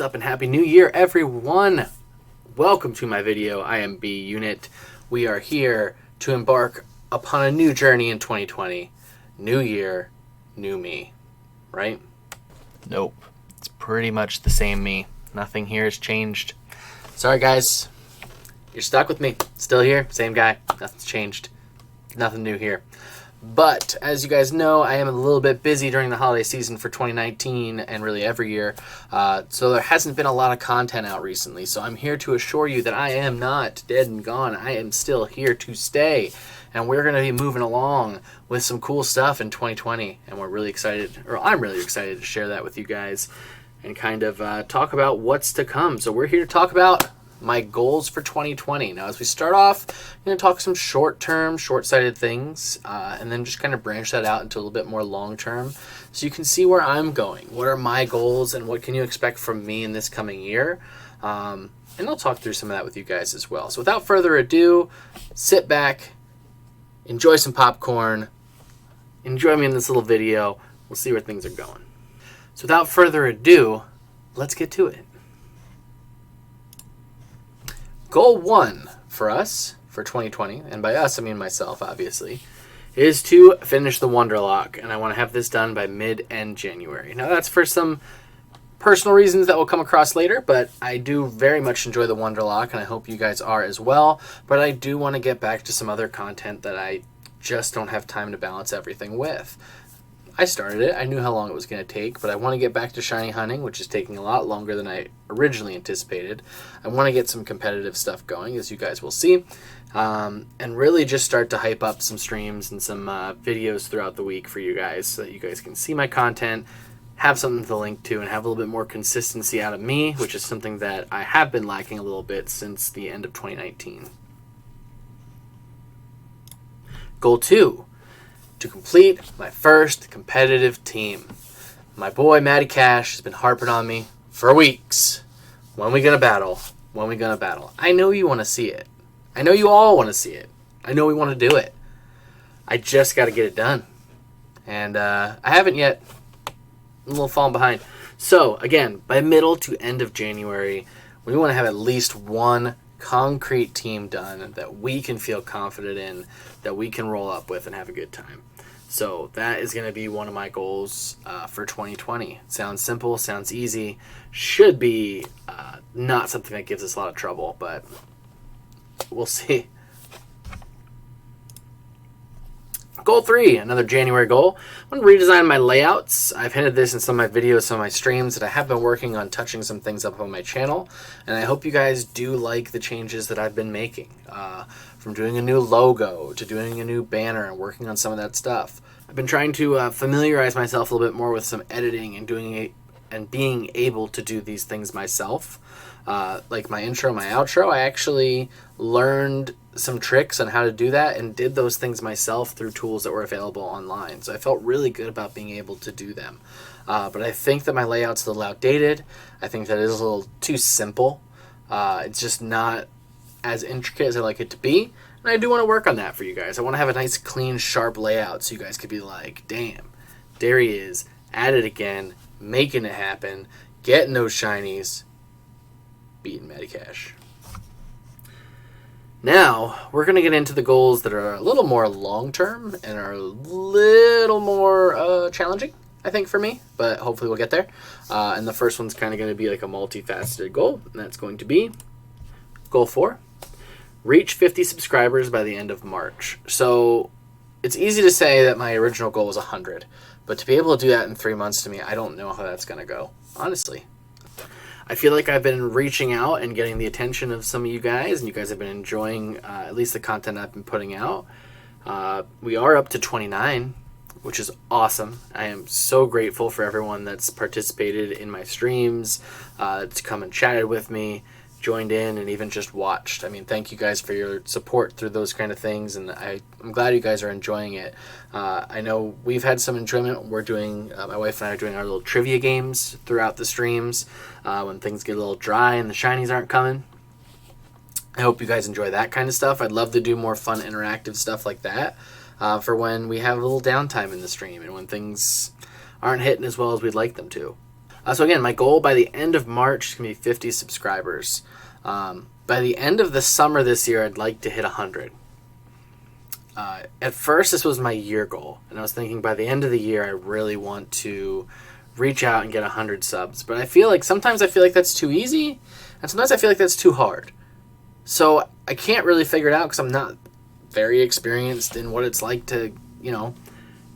What's up and Happy New Year, everyone! Welcome to my video. I am B Unit. We are here to embark upon a new journey in 2020. New year, new me. Right? Nope. It's pretty much the same me. Nothing here has changed. Sorry, guys. You're stuck with me. Still here. Same guy. Nothing's changed. Nothing new here. But, as you guys know, I am a little bit busy during the holiday season for 2019 and really every year. So there hasn't been a lot of content out recently. So I'm here to assure you that I am not dead and gone. I am still here to stay. And we're going to be moving along with some cool stuff in 2020. And we're really excited, or I'm really excited to share that with you guys and kind of talk about what's to come. So we're here to talk about my goals for 2020. Now, as we start off, I'm going to talk some short-term, short-sighted things, and then just kind of branch that out into a little bit more long-term so you can see where I'm going. What are my goals, and what can you expect from me in this coming year? And I'll talk through some of that with you guys as well. So without further ado, sit back, enjoy some popcorn, enjoy me in this little video. We'll see where things are going. So without further ado, let's get to it. Goal 1 for us for 2020, and by us I mean myself obviously, is to finish the Wonderlock, and I want to have this done by mid-end January. Now that's for some personal reasons that will come across later, but I do very much enjoy the Wonderlock, and I hope you guys are as well. But I do want to get back to some other content that I just don't have time to balance everything with. I started it. I knew how long it was going to take, but I want to get back to shiny hunting, which is taking a lot longer than I originally anticipated. I want to get some competitive stuff going, as you guys will see, and really just start to hype up some streams and some videos throughout the week for you guys so that you guys can see my content, have something to link to, and have a little bit more consistency out of me, which is something that I have been lacking a little bit since the end of 2019. Goal 2. To complete my first competitive team. My boy Matty Cash has been harping on me for weeks. When we gonna battle? When we gonna battle? I know you want to see it. I know you all want to see it. I know we want to do it. I just got to get it done. And I haven't yet. I'm a little falling behind. So, again, by middle to end of January, we want to have at least one concrete team done that we can feel confident in, that we can roll up with and have a good time. So that is going to be one of my goals for 2020. Sounds simple, sounds easy, should be not something that gives us a lot of trouble, but we'll see. Goal 3, another January goal. I want to redesign my layouts. I've hinted this in some of my videos, some of my streams, that I have been working on touching some things up on my channel, and I hope you guys do like the changes that I've been making. From doing a new logo to doing a new banner and working on some of that stuff. I've been trying to familiarize myself a little bit more with some editing and being able to do these things myself. Like my intro, my outro, I actually learned some tricks on how to do that and did those things myself through tools that were available online. So I felt really good about being able to do them. But I think that my layout's a little outdated. I think that it is a little too simple. It's just not as intricate as I like it to be, and I do want to work on that for you guys. I want to have a nice, clean, sharp layout so you guys could be like, damn, there he is, at it again, making it happen, getting those shinies, beating Matty Cash. Now, we're going to get into the goals that are a little more long-term and are a little more challenging, I think, for me, but hopefully we'll get there. And the first one's kind of going to be like a multifaceted goal, and that's going to be Goal 4. Reach 50 subscribers by the end of March. So it's easy to say that my original goal was 100, but to be able to do that in 3 months, to me, I don't know how that's going to go, honestly. I feel like I've been reaching out and getting the attention of some of you guys, and you guys have been enjoying at least the content I've been putting out. We are up to 29, which is awesome. I am so grateful for everyone that's participated in my streams, that's come and chatted with me, joined in, and even just watched. I mean, thank you guys for your support through those kind of things, and I'm glad you guys are enjoying it. I know we've had some enjoyment. We're doing, my wife and I are doing our little trivia games throughout the streams when things get a little dry and the shinies aren't coming. I hope you guys enjoy that kind of stuff. I'd love to do more fun interactive stuff like that for when we have a little downtime in the stream and when things aren't hitting as well as we'd like them to. So again, my goal by the end of March is going to be 50 subscribers. By the end of the summer this year, I'd like to hit 100. At first, this was my year goal, and I was thinking by the end of the year, I really want to reach out and get 100 subs. But sometimes I feel like that's too easy, and sometimes I feel like that's too hard. So I can't really figure it out because I'm not very experienced in what it's like to,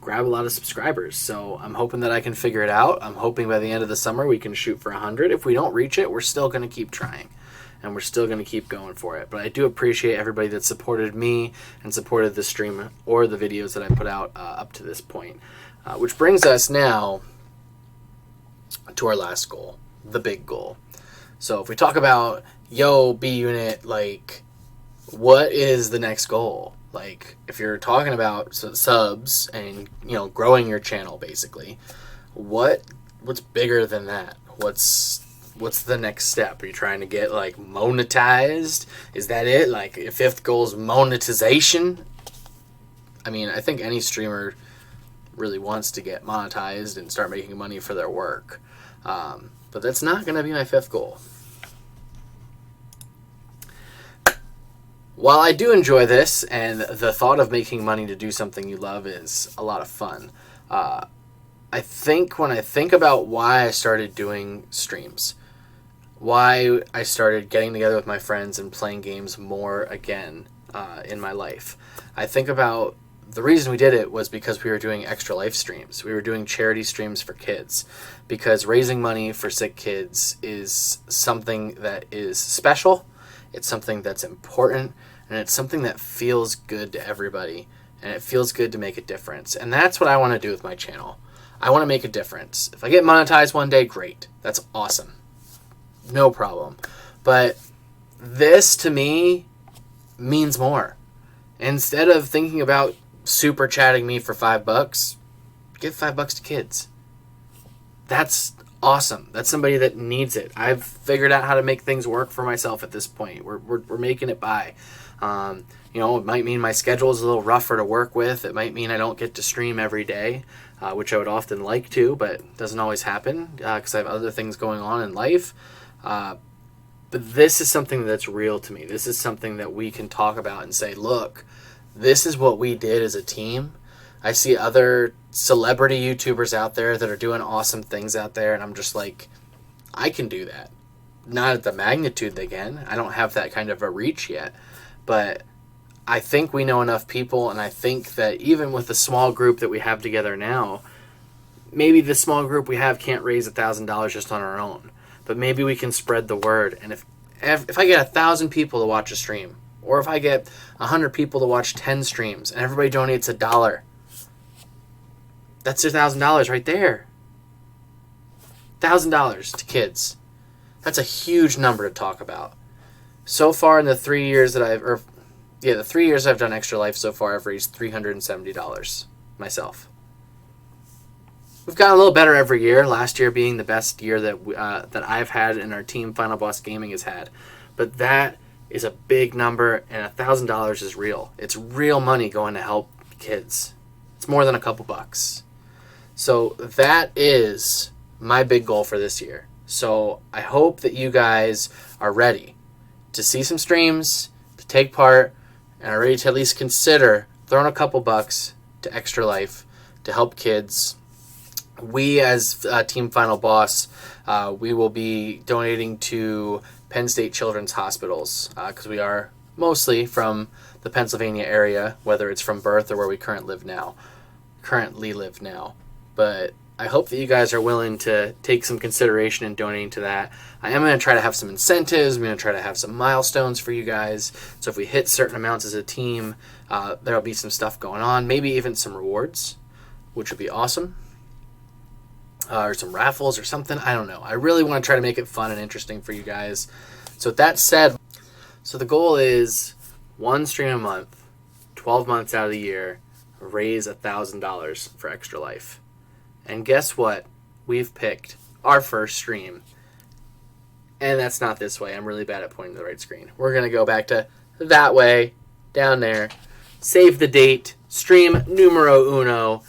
grab a lot of subscribers. So I'm hoping that I can figure it out. I'm hoping by the end of the summer we can shoot for 100. If we don't reach it, we're still going to keep trying. And we're still going to keep going for it. But I do appreciate everybody that supported me and supported the stream or the videos that I put out up to this point. Which brings us now to our last goal, the big goal. So if we talk about, B-Unit, what is the next goal? If you're talking about subs and, growing your channel, basically, what's bigger than that? What's the next step? Are you trying to get monetized? Is that it? Your fifth goal is monetization? I mean, I think any streamer really wants to get monetized and start making money for their work. But that's not going to be my fifth goal. While I do enjoy this, and the thought of making money to do something you love is a lot of fun, I think when I think about why I started doing streams, why I started getting together with my friends and playing games more again in my life, I think about the reason we did it was because we were doing Extra Life streams. We were doing charity streams for kids, because raising money for sick kids is something that is special. It's something that's important, and it's something that feels good to everybody, and it feels good to make a difference. And that's what I want to do with my channel. I want to make a difference. If I get monetized one day, great. That's awesome. No problem. But this, to me, means more. Instead of thinking about super chatting me for $5, give $5 to kids. That's awesome. That's somebody that needs it. I've figured out how to make things work for myself at this point. We're making it by. It might mean my schedule is a little rougher to work with. It might mean I don't get to stream every day, which I would often like to, but it doesn't always happen because I have other things going on in life. But this is something that's real to me. This is something that we can talk about and say, look, this is what we did as a team. I see other celebrity YouTubers out there that are doing awesome things out there, and I'm just like, I can do that. Not at the magnitude they can. I don't have that kind of a reach yet. But I think we know enough people, and I think that even with the small group that we have together now, maybe the small group we have can't raise $1,000 just on our own. But maybe we can spread the word. And if I get 1,000 people to watch a stream, or if I get 100 people to watch 10 streams, and everybody donates $1, that's $1,000 right there. $1,000 to kids. That's a huge number to talk about. So far in the 3 years that the 3 years I've done Extra Life so far, I've raised $370 myself. We've gotten a little better every year. Last year being the best year that I've had and our team Final Boss Gaming has had. But that is a big number, and $1,000 is real. It's real money going to help kids. It's more than a couple bucks. So that is my big goal for this year. So I hope that you guys are ready to see some streams, to take part, and are ready to at least consider throwing a couple bucks to Extra Life to help kids. We, as Team Final Boss, we will be donating to Penn State Children's Hospitals because we are mostly from the Pennsylvania area, whether it's from birth or where we currently live now. But I hope that you guys are willing to take some consideration in donating to that. I am going to try to have some incentives. I'm going to try to have some milestones for you guys. So if we hit certain amounts as a team, there'll be some stuff going on. Maybe even some rewards, which would be awesome. Or some raffles or something. I don't know. I really want to try to make it fun and interesting for you guys. So with that said, so the goal is 1 stream a month, 12 months out of the year, raise $1,000 for Extra Life. And guess what? We've picked our first stream. And that's not this way. I'm really bad at pointing to the right screen. We're going to go back to that way, down there. Save the date. Stream numero uno,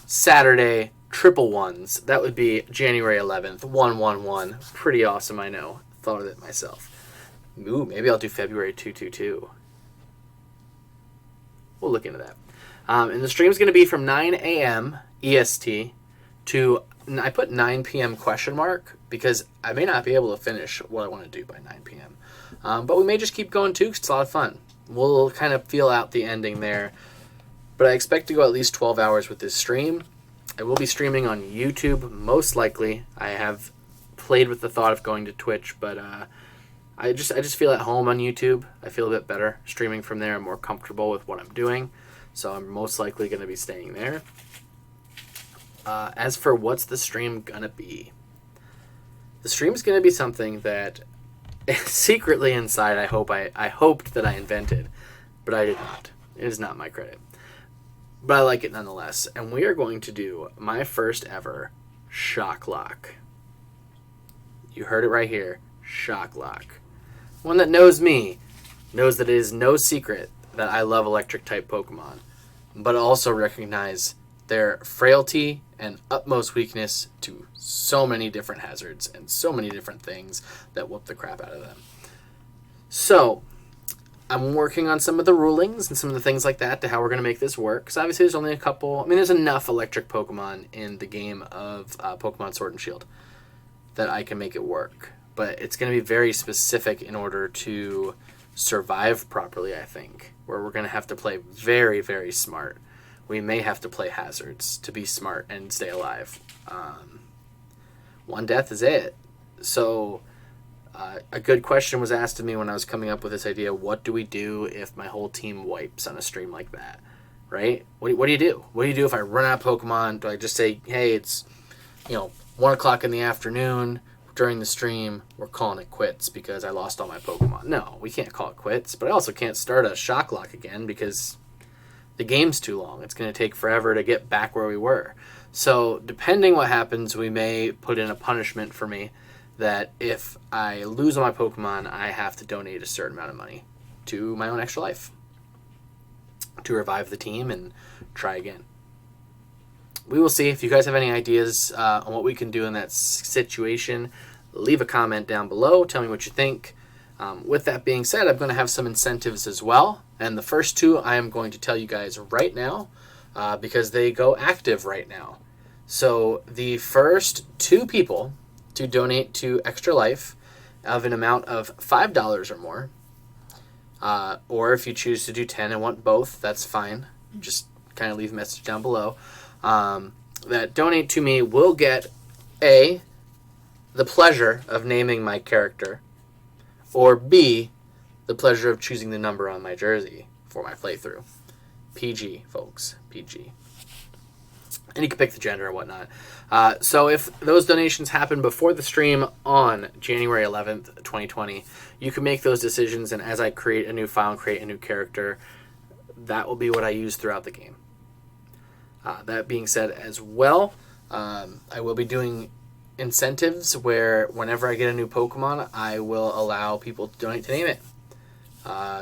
Saturday, triple ones. That would be January 11th, 111. Pretty awesome, I know. Thought of it myself. Ooh, maybe I'll do February 222. We'll look into that. And the stream's going to be from 9 a.m. EST to, I put 9 p.m. question mark because I may not be able to finish what I want to do by 9 p.m. But we may just keep going too because it's a lot of fun. We'll kind of feel out the ending there. But I expect to go at least 12 hours with this stream. I will be streaming on YouTube, most likely. I have played with the thought of going to Twitch, but I just feel at home on YouTube. I feel a bit better streaming from there. I'm more comfortable with what I'm doing, so I'm most likely going to be staying there. As for what's the stream going to be? The stream's going to be something that secretly inside I hoped that I invented, but I did not. It is not my credit. But I like it nonetheless. And we are going to do my first ever Shock Lock. You heard it right here. Shock Lock. One that knows me knows that it is no secret that I love electric type Pokemon, but also recognize their frailty and utmost weakness to so many different hazards and so many different things that whoop the crap out of them. So, I'm working on some of the rulings and some of the things like that to how we're going to make this work. Because obviously there's only a couple... I mean, there's enough electric Pokemon in the game of Pokemon Sword and Shield that I can make it work. But it's going to be very specific in order to survive properly, I think. Where we're going to have to play very, very smart. We may have to play hazards to be smart and stay alive. One death is it. So... a good question was asked of me when I was coming up with this idea. What do we do if my whole team wipes on a stream like that? Right? What do you do? What do you do if I run out of Pokemon? Do I just say, hey, it's 1 o'clock in the afternoon during the stream, we're calling it quits because I lost all my Pokemon? No, we can't call it quits. But I also can't start a Shock Lock again because the game's too long. It's going to take forever to get back where we were. So depending what happens, we may put in a punishment for me that if I lose all my Pokemon, I have to donate a certain amount of money to my own extra life to revive the team and try again. We will see. If you guys have any ideas on what we can do in that situation, leave a comment down below. Tell me what you think. With that being said, I'm going to have some incentives as well. And the first two I am going to tell you guys right now because they go active right now. So the first 2 people to donate to Extra Life of an amount of $5 or more. Or if you choose to do 10 and want both, that's fine. Just kind of leave a message down below. That donate to me will get A, the pleasure of naming my character, or B, the pleasure of choosing the number on my jersey for my playthrough. PG, folks. PG. And you can pick the gender and whatnot. So if those donations happen before the stream on January 11th, 2020, you can make those decisions, and as I create a new file and create a new character, that will be what I use throughout the game. That being said as well, I will be doing incentives where whenever I get a new Pokemon, I will allow people to donate to name it.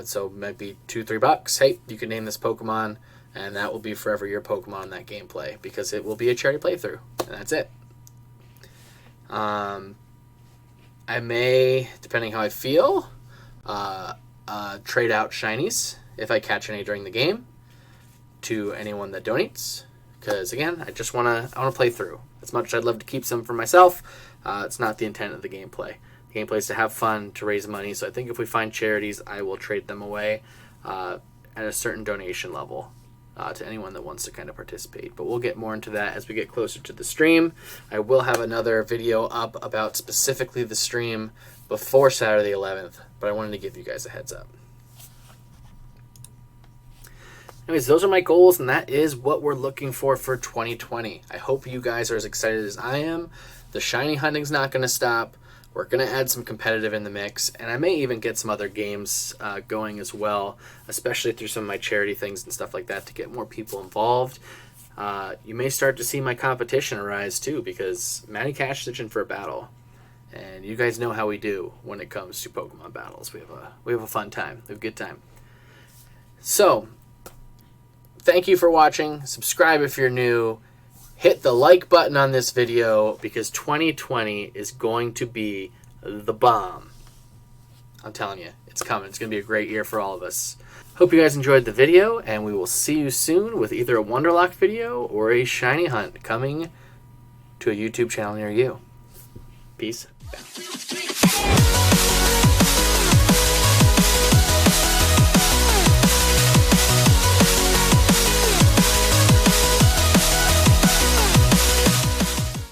So it might be $2-3. Hey, you can name this Pokemon, and that will be forever your Pokemon in that gameplay because it will be a charity playthrough, and that's it. I may, depending how I feel, trade out shinies if I catch any during the game to anyone that donates. Because again, I just want to play through. As much as I'd love to keep some for myself, it's not the intent of the gameplay. The gameplay is to have fun, to raise money. So I think if we find charities, I will trade them away at a certain donation level. To anyone that wants to kind of participate. But we'll get more into that as we get closer to the stream. I will have another video up about specifically the stream before Saturday 11th, but I wanted to give you guys a heads up. Anyways, those are my goals, and that is what we're looking for 2020. I hope you guys are as excited as I am. The shiny hunting's not going to stop. We're going to add some competitive in the mix, and I may even get some other games going as well, especially through some of my charity things and stuff like that to get more people involved. You may start to see my competition arise too, because Matty Cash is itching for a battle, and you guys know how we do when it comes to Pokemon battles. We have a fun time. We have a good time. So, thank you for watching. Subscribe if you're new. hit the like button on this video because 2020 is going to be the bomb. I'm telling you, it's coming. It's going to be a great year for all of us. Hope you guys enjoyed the video, and we will see you soon with either a Wonderlock video or a shiny hunt coming to a YouTube channel near you. Peace.